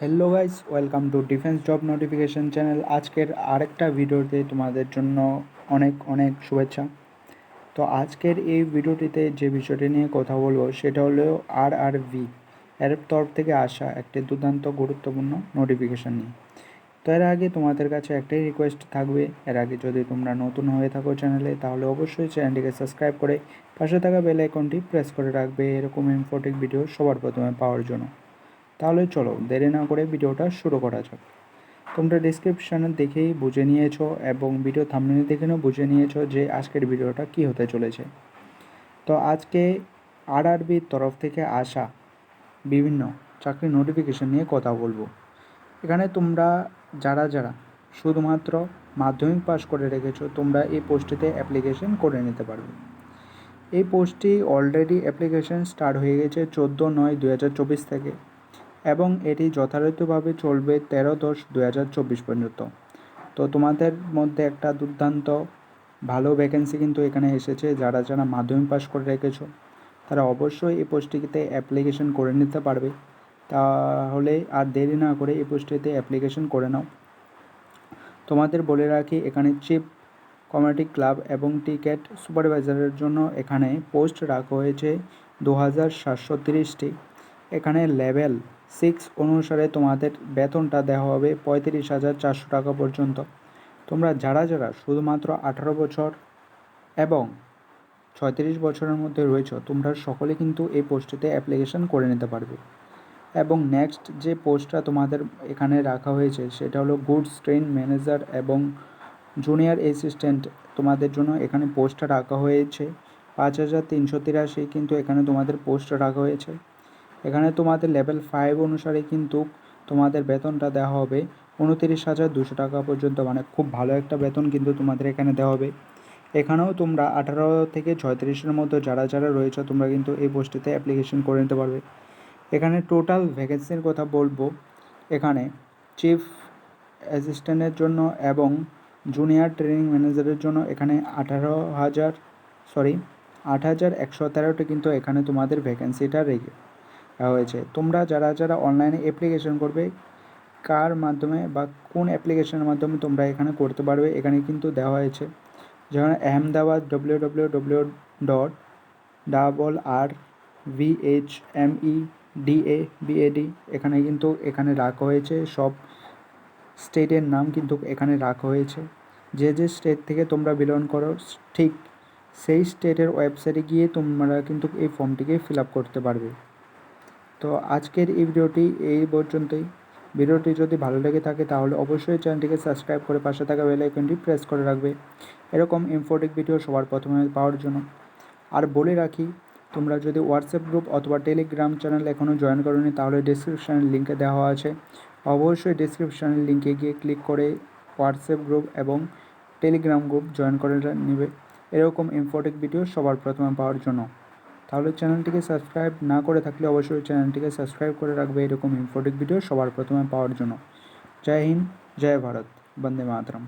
Hello guys, welcome to defence job notification channel. আজকের আরেকটা ভিডিওতে তোমাদের জন্য অনেক অনেক শুভেচ্ছা। তো আজকের এই ভিডিওটিতে যে বিষয়টি নিয়ে কথা বলবো সেটা হলো RRB এর তরফ থেকে আসা একটি দুর্দান্ত গুরুত্বপূর্ণ নোটিফিকেশান নিয়ে। তো এর আগে তোমাদের কাছে একটাই রিকোয়েস্ট থাকবে, এর আগে যদি তোমরা নতুন হয়ে থাকো চ্যানেলে তাহলে অবশ্যই চ্যানেলটিকে সাবস্ক্রাইব করে পাশে থাকা বেল আইকনটি প্রেস করে রাখবে এরকম ইনফরমেটিভ ভিডিও সবার প্রথমে পাওয়ার জন্য। তাহলে চলো দেরি না করে ভিডিওটা শুরু করা যাক। তোমরা ডিসক্রিপশানে দেখেই বুঝে নিয়েছো এবং ভিডিও থাম্বনেল দেখেও বুঝে নিয়েছো যে আজকের ভিডিওটা কী হতে চলেছে। তো আজকে RRBর তরফ থেকে আসা বিভিন্ন চাকরির নোটিফিকেশান নিয়ে কথা বলবো। এখানে তোমরা যারা শুধুমাত্র মাধ্যমিক পাস করে রেখেছো তোমরা এই পোস্টটিতে অ্যাপ্লিকেশন করে নিতে পারবে। এই পোস্টটি অলরেডি অ্যাপ্লিকেশন স্টার্ট হয়ে গেছে 14/9/2024 থেকে এবং এটি যথাযথভাবে চলবে 13/10/2024 পর্যন্ত। তো তোমাদের মধ্যে একটা দুর্দান্ত ভালো ভ্যাকেন্সি কিন্তু এখানে এসেছে। যারা মাধ্যমিক পাস করে রেখেছো তারা অবশ্যই এই পোস্টটিতে অ্যাপ্লিকেশন করে নিতে পারবে। তাহলে আর দেরি না করে এই পোস্টটিতে অ্যাপ্লিকেশন করে নাও। তোমাদের বলে রাখি, এখানে চিফ কমিউনিটি ক্লাব এবং টিকেট সুপারভাইজারের জন্য এখানে পোস্ট রাখা হয়েছে 2730টি। এখানে লেভেল 6 অনুসারে তোমাদের বেতনটা দেওয়া হবে 35,400 টাকা পর্যন্ত। তোমরা যারা শুধুমাত্র 18 বছর এবং 36 বছরের মধ্যে রয়েছে তোমরা সকলে কিন্তু এই পোস্টটিতে অ্যাপ্লিকেশন করে নিতে পারবে। এবং নেক্সট যে পোস্টটা তোমাদের এখানে রাখা হয়েছে সেটা হলো গুডস ট্রেন ম্যানেজার এবং জুনিয়র অ্যাসিস্ট্যান্ট। তোমাদের জন্য এখানে পোস্টটা রাখা হয়েছে 5,383 কিন্তু এখানে তোমাদের পোস্ট রাখা হয়েছে। এখানে তোমাদের লেভেল 5 অনুসারে কিন্তু তোমাদের বেতনটা দেওয়া হবে 29,200 টাকা পর্যন্ত, মানে খুব ভালো একটা বেতন কিন্তু তোমাদের এখানে দেওয়া হবে। এখানেও তোমরা 18 থেকে 36-এর মধ্যে যারা রয়েছে তোমরা কিন্তু এই পোস্টটিতে অ্যাপ্লিকেশন করে নিতে পারবে। এখানে টোটাল ভ্যাকেন্সির কথা বলবো, এখানে চিফ অ্যাসিস্ট্যান্টের জন্য এবং জুনিয়র ট্রেনিং ম্যানেজারের জন্য এখানে 8,113টি কিন্তু এখানে তোমাদের ভ্যাকেন্সিটা রেখে হয়েছে। তোমরা যারা অনলাইনে অ্যাপ্লিকেশন করবে কার মাধ্যমে বা কোন অ্যাপ্লিকেশনের মাধ্যমে তোমরা এখানে করতে পারবে এখানে কিন্তু দেওয়া হয়েছে। যেমন আহমেদাবাদ www.RRVHMEDABAD এখানে কিন্তু এখানে রাখা হয়েছে সব স্টেটের নাম কিন্তু এখানে রাখা হয়েছে। যে স্টেট থেকে তোমরা বিলং করো ঠিক সেই স্টেটের ওয়েবসাইটে গিয়ে তোমরা কিন্তু এই ফর্মটিকে ফিল আপ করতে পারবে। তো আজকের এই ভিডিওটি এই পর্যন্তই। ভিডিওটি যদি ভালো লেগে থাকে তাহলে অবশ্যই চ্যানেলটিকে সাবস্ক্রাইব করে পাশে থাকা বেল আইকনটি প্রেস করে রাখবে এরকম ইনফরমেটিভ ভিডিও সবার প্রথমে পাওয়ার জন্য। আর বলে রাখি, তোমরা যদি হোয়াটসঅ্যাপ গ্রুপ অথবা টেলিগ্রাম চ্যানেল এখনও জয়েন করোনি তাহলে ডিসক্রিপশানের লিঙ্কে দেওয়া আছে। অবশ্যই ডিসক্রিপশানের লিঙ্কে গিয়ে ক্লিক করে হোয়াটসঅ্যাপ গ্রুপ এবং টেলিগ্রাম গ্রুপ জয়েন করে নেবে এরকম ইনফরমেটিভ ভিডিও সবার প্রথমে পাওয়ার জন্য। তাহলে চ্যানেলটিকে সাবস্ক্রাইব না করে থাকলে অবশ্যই চ্যানেলটিকে সাবস্ক্রাইব করে রাখবে এরকম ইনফরমেটিভ ভিডিও সবার প্রথমে পাওয়ার জন্য। জয় হিন্দ, জয় ভারত, বন্দে মাতরম।